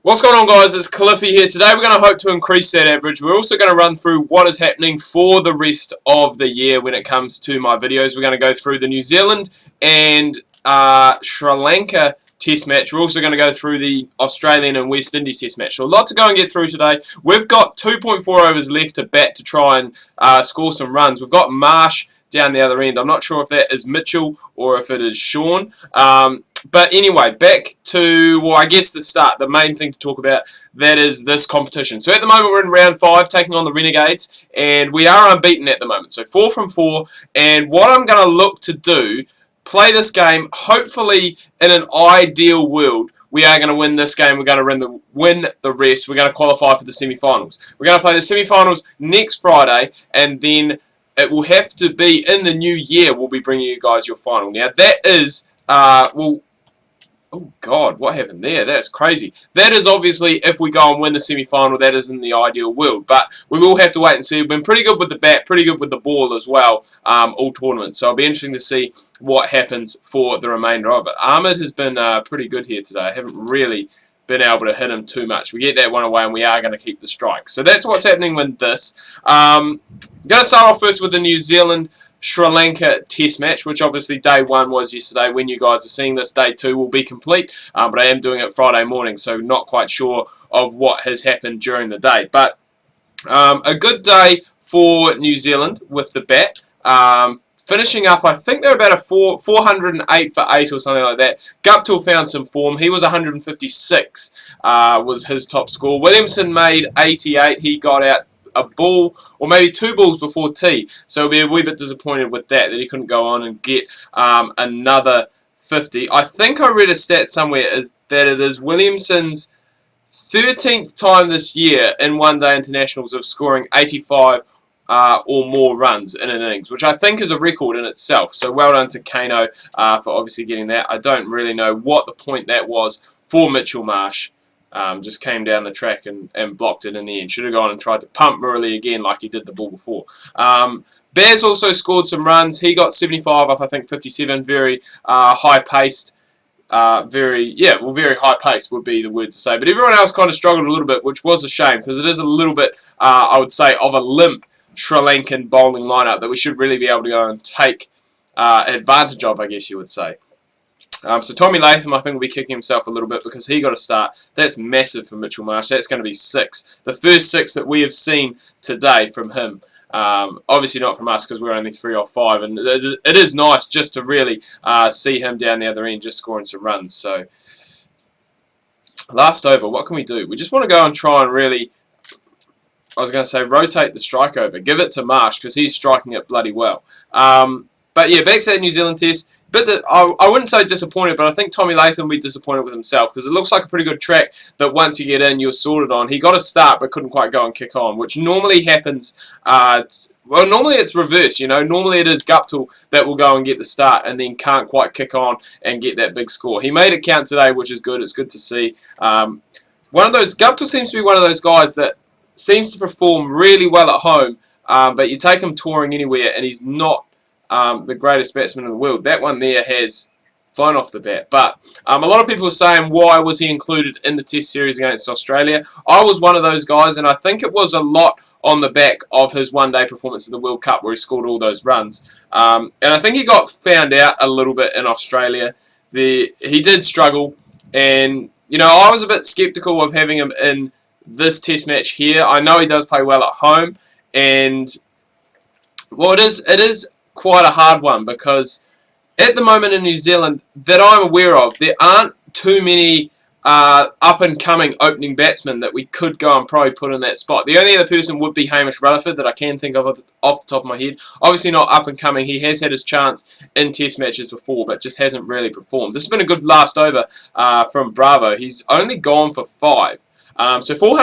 What's going on, guys? It's Cliffy here. Today we're going to hope to increase that average. We're also going to run through what is happening for the rest of the year when it comes to my videos. We're going to go through the New Zealand and Sri Lanka test match. We're also going to go through the Australian and West Indies test match. So a lot to go and get through today. We've got 2.4 overs left to bat to try and score some runs. We've got Marsh down the other end. I'm not sure if that is Mitchell or if it is Sean. But anyway, back to, well, I guess the start, the main thing to talk about, that is this competition. So at the moment we're in round 5, taking on the Renegades, and we are unbeaten at the moment. So 4 from 4, and what I'm going to look to do, play this game, hopefully in an ideal world, we are going to win this game, we're going to win the rest, we're going to qualify for the semi-finals. We're going to play the semi-finals next Friday, and then it will have to be in the new year we'll be bringing you guys your final. Now that is, well, oh God, what happened there? That's crazy. That is obviously if we go and win the semi-final, that is in the ideal world. But we will have to wait and see. We've been pretty good with the bat, pretty good with the ball as well, all tournaments. So it'll be interesting to see what happens for the remainder of it. Ahmed has been pretty good here today. I haven't really been able to hit him too much. We get that one away and we are going to keep the strike. So that's what's happening with this. I'm going to start off first with the New Zealand Sri Lanka test match, which obviously day 1 was yesterday. When you guys are seeing this, day 2 will be complete, but I am doing it Friday morning, so not quite sure of what has happened during the day. But a good day for New Zealand with the bat. Finishing up, I think they're about a 408 for 8 or something like that. Guptill found some form. He was 156 was his top score. Williamson made 88. He got out a ball, or maybe 2 balls before tea, so we'll be a wee bit disappointed with that he couldn't go on and get another 50. I think I read a stat somewhere that it is Williamson's 13th time this year in one-day internationals of scoring 85 or more runs in an innings, which I think is a record in itself. So well done to Kano for obviously getting that. I don't really know what the point that was for Mitchell Marsh. Just came down the track and blocked it in the end. Should have gone and tried to pump Murali again like he did the ball before. Bears also scored some runs. He got 75 off, I think, 57. Very high-paced. Very high-paced would be the word to say. But everyone else kind of struggled a little bit, which was a shame, because it is a little bit, I would say, of a limp Sri Lankan bowling lineup that we should really be able to go and take advantage of, I guess you would say. So Tommy Latham, I think, will be kicking himself a little bit because he got a start. That's massive for Mitchell Marsh. That's going to be 6. The first 6 that we have seen today from him. Obviously not from us because we're only 3 off 5. And it is nice just to really see him down the other end just scoring some runs. So last over, what can we do? We just want to go and try and really, I was going to say, rotate the strike over. Give it to Marsh because he's striking it bloody well. But yeah, back to that New Zealand test. But I wouldn't say disappointed, but I think Tommy Latham will be disappointed with himself because it looks like a pretty good track that once you get in, you're sorted on. He got a start but couldn't quite go and kick on, which normally happens. Well, normally it's reverse, you know. Normally it is Guptill that will go and get the start and then can't quite kick on and get that big score. He made it count today, which is good. It's good to see. Guptill seems to be one of those guys that seems to perform really well at home, but you take him touring anywhere and he's not the greatest batsman in the world. That one there has flown off the bat. But a lot of people are saying, why was he included in the test series against Australia? I was one of those guys, and I think it was a lot on the back of his one-day performance in the World Cup where he scored all those runs. And I think he got found out a little bit in Australia. He did struggle, and you know, I was a bit sceptical of having him in this test match here. I know he does play well at home, and well, it is quite a hard one because at the moment in New Zealand that I'm aware of, there aren't too many up-and-coming opening batsmen that we could go and probably put in that spot. The only other person would be Hamish Rutherford that I can think of off the top of my head. Obviously not up-and-coming. He has had his chance in test matches before, but just hasn't really performed. This has been a good last over from Bravo. He's only gone for 5. So 4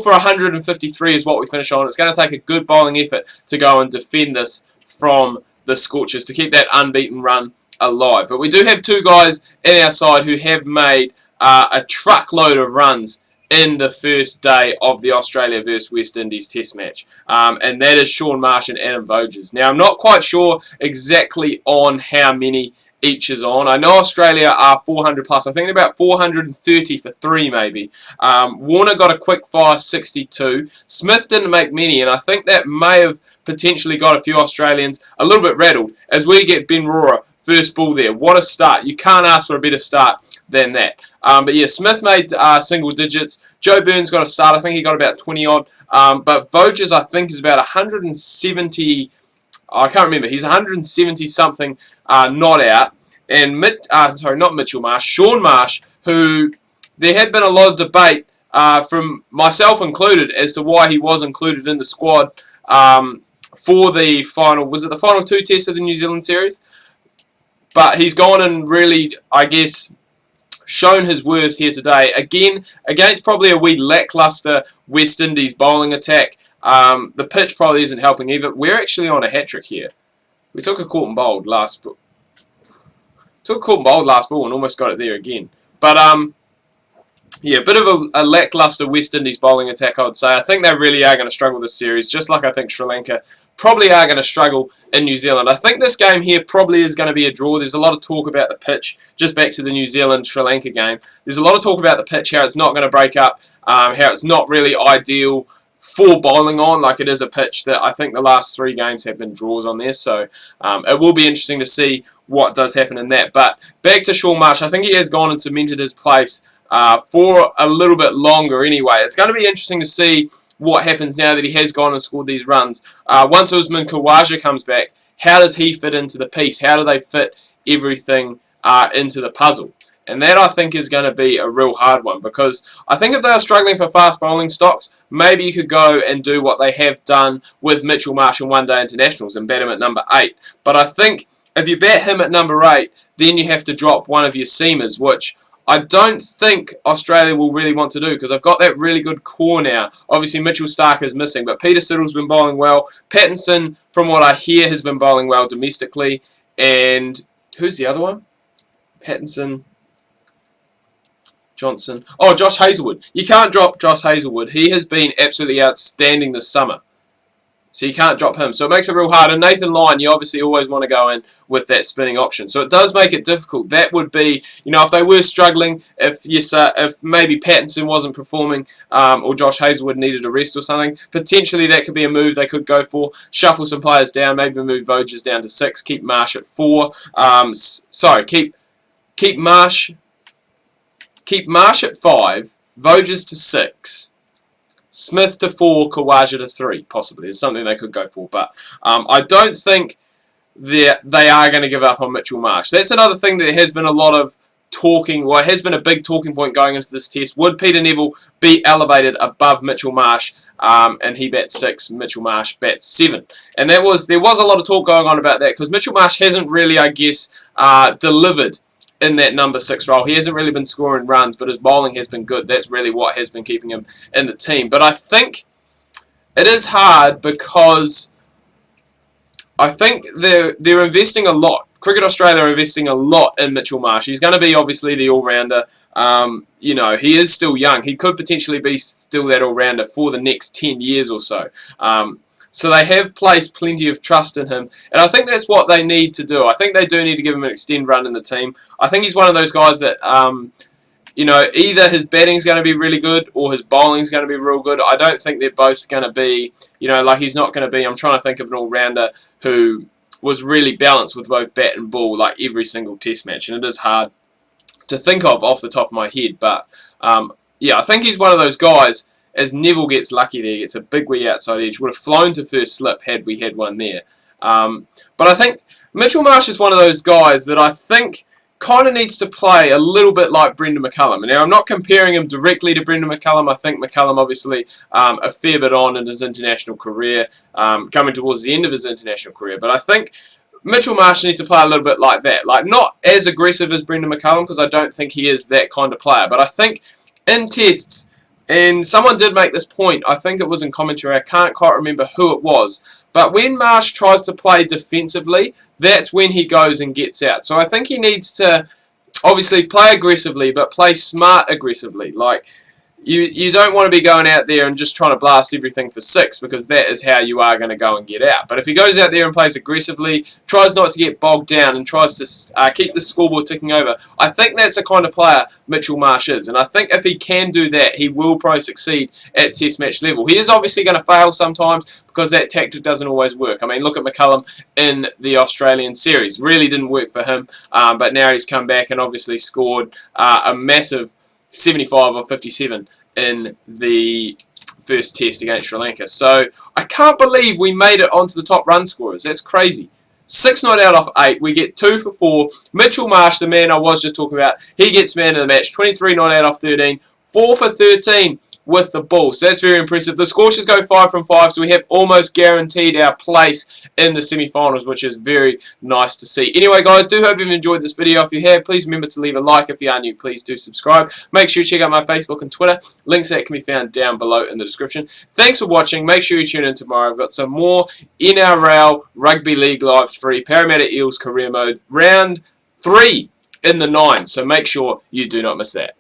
for 153 is what we finish on. It's going to take a good bowling effort to go and defend this from the Scorchers to keep that unbeaten run alive. But we do have 2 guys in our side who have made a truckload of runs in the first day of the Australia vs West Indies test match. And that is Sean Marsh and Adam Voges. Now, I'm not quite sure exactly on how many each is on. I know Australia are 400 plus. I think they're about 430 for 3 maybe. Warner got a quick fire 62. Smith didn't make many, and I think that may have potentially got a few Australians a little bit rattled as we get Ben Rohrer first ball there. What a start. You can't ask for a better start than that. But yeah, Smith made single digits. Joe Burns got a start. I think he got about 20 odd. But Voges, I think, is about 170. I can't remember. He's 170 something not out. And not Mitchell Marsh, Sean Marsh, who there had been a lot of debate from myself included as to why he was included in the squad for the final. Was it the final 2 tests of the New Zealand series? But he's gone and really, I guess, shown his worth here today. Again, against probably a wee lacklustre West Indies bowling attack. The pitch probably isn't helping either. We're actually on a hat-trick here. We took a caught and bowled last ball. And almost got it there again. But, yeah, a bit of a lacklustre West Indies bowling attack, I would say. I think they really are going to struggle this series, just like I think Sri Lanka probably are going to struggle in New Zealand. I think this game here probably is going to be a draw. There's a lot of talk about the pitch, just back to the New Zealand-Sri Lanka game. There's a lot of talk about the pitch, how it's not going to break up, how it's not really ideal for bowling on, like it is a pitch that I think the last 3 games have been draws on there, so it will be interesting to see what does happen in that. But back to Sean Marsh, I think he has gone and cemented his place for a little bit longer anyway. It's going to be interesting to see what happens now that he has gone and scored these runs. Once Usman Khawaja comes back, how does he fit into the piece? How do they fit everything into the puzzle? And that, I think, is going to be a real hard one, because I think if they are struggling for fast bowling stocks, maybe you could go and do what they have done with Mitchell Marsh in one-day internationals and bat him at number 8. But I think if you bat him at number 8, then you have to drop one of your seamers, which I don't think Australia will really want to do, because I've got that really good core now. Obviously, Mitchell Stark is missing, but Peter Siddle's been bowling well. Pattinson, from what I hear, has been bowling well domestically. And who's the other one? Pattinson, Johnson. Oh, Josh Hazlewood. You can't drop Josh Hazlewood. He has been absolutely outstanding this summer. So you can't drop him. So it makes it real hard. And Nathan Lyon, you obviously always want to go in with that spinning option. So it does make it difficult. That would be, you know, if they were struggling, if maybe Pattinson wasn't performing, or Josh Hazlewood needed a rest or something, potentially that could be a move they could go for. Shuffle some players down, maybe move Voges down to 6, keep Marsh at 4. Keep Marsh at 5, Voges to 6. Smith to 4, Khawaja to 3, possibly. It's something they could go for, but I don't think they are going to give up on Mitchell Marsh. That's another thing that has been a lot of talking, well, it has been a big talking point going into this test. Would Peter Neville be elevated above Mitchell Marsh? And he bats 6, Mitchell Marsh bats 7. And there was a lot of talk going on about that, because Mitchell Marsh hasn't really, I guess, delivered in that number 6 role. He hasn't really been scoring runs, but his bowling has been good. That's really what has been keeping him in the team. But I think it is hard, because I think they're investing a lot. Cricket Australia are investing a lot in Mitchell Marsh. He's going to be obviously the all-rounder. You know, he is still young. He could potentially be still that all-rounder for the next 10 years or so. So they have placed plenty of trust in him. And I think that's what they need to do. I think they do need to give him an extended run in the team. I think he's one of those guys that, you know, either his batting's going to be really good or his bowling's going to be real good. I don't think they're both going to be, you know, like he's not going to be, I'm trying to think of an all-rounder who was really balanced with both bat and ball like every single test match. And it is hard to think of off the top of my head. But, yeah, I think he's one of those guys. As Neville gets lucky there, gets a big wee outside edge. Would have flown to first slip had we had one there. But I think Mitchell Marsh is one of those guys that I think kind of needs to play a little bit like Brendan McCullum. Now, I'm not comparing him directly to Brendan McCullum. I think McCullum obviously a fair bit on in his international career, coming towards the end of his international career. But I think Mitchell Marsh needs to play a little bit like that. Like, not as aggressive as Brendan McCullum, because I don't think he is that kind of player. But I think in tests, and someone did make this point, I think it was in commentary, I can't quite remember who it was, but when Marsh tries to play defensively, that's when he goes and gets out. So I think he needs to obviously play aggressively, but play smart aggressively. Like, you don't want to be going out there and just trying to blast everything for 6, because that is how you are going to go and get out. But if he goes out there and plays aggressively, tries not to get bogged down, and tries to keep the scoreboard ticking over, I think that's the kind of player Mitchell Marsh is. And I think if he can do that, he will probably succeed at test match level. He is obviously going to fail sometimes, because that tactic doesn't always work. I mean, look at McCullum in the Australian series. Really didn't work for him, but now he's come back and obviously scored a massive 75 or 57 in the first test against Sri Lanka. So I can't believe we made it onto the top run scorers. That's crazy. 6 not out off 8. We get 2 for 4. Mitchell Marsh, the man I was just talking about, he gets man of the match. 23 not out off 13. 4 for 13 with the ball. So that's very impressive. The Scorchers go 5 from 5, so we have almost guaranteed our place in the semi-finals, which is very nice to see. Anyway, guys, do hope you've enjoyed this video. If you have, please remember to leave a like. If you are new, please do subscribe. Make sure you check out my Facebook and Twitter. Links that can be found down below in the description. Thanks for watching. Make sure you tune in tomorrow. I've got some more NRL Rugby League Live 3 Parramatta Eels Career Mode Round 3 in the 9. So make sure you do not miss that.